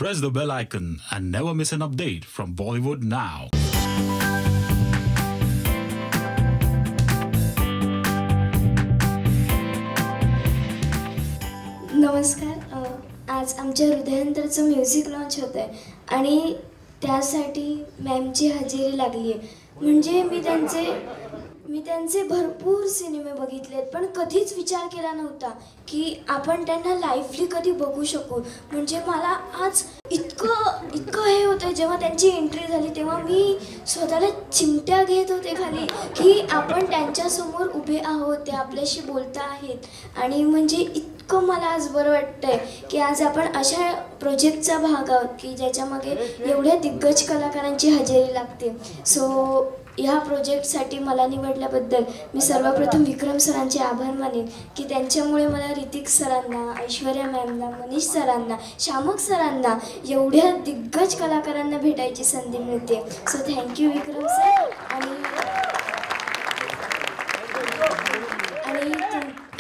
Press the bell icon and never miss an update from Bollywood Now. नमस्कार. आज आमच्या हृदयांतरचं music launch होतं आहे आणि त्यासाठी मॅमची हजेरी लागली आहे. म्हणजे मी त्यांचे भरपूर सिनेमे बघितलेत, पण कधीच विचार केला नव्हता की आपण त्यांना लाईव्हली कधी बघू शकू. म्हणजे मला आज इतकं हे होतं. जेव्हा त्यांची एंट्री झाली तेव्हा मी स्वतःला चिमट्या घेत होते खाली की आपण त्यांच्यासमोर उभे आहोत, ते आपल्याशी बोलता आहेत. आणि म्हणजे इतकं मला आज बरं वाटतंय की आज आपण अशा प्रोजेक्टचा भाग आहोत की ज्याच्यामागे एवढ्या दिग्गज कलाकारांची हजेरी लागते. सो ह्या प्रोजेक्टसाठी मला निवडल्याबद्दल मी सर्वप्रथम विक्रम सरांचे आभार मानेन की त्यांच्यामुळे मला ऋतिक सरांना, ऐश्वर्या मॅमना, मनीष सरांना, शामक सरांना, एवढ्या दिग्गज कलाकारांना भेटायची संधी मिळते. सो थँक्यू विक्रम सर.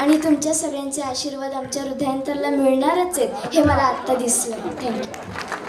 आणि तुमच्या सगळ्यांचे आशीर्वाद आमच्या हृदयांतरला मिळणारच आहेत हे मला आत्ता दिसलं. थँक्यू.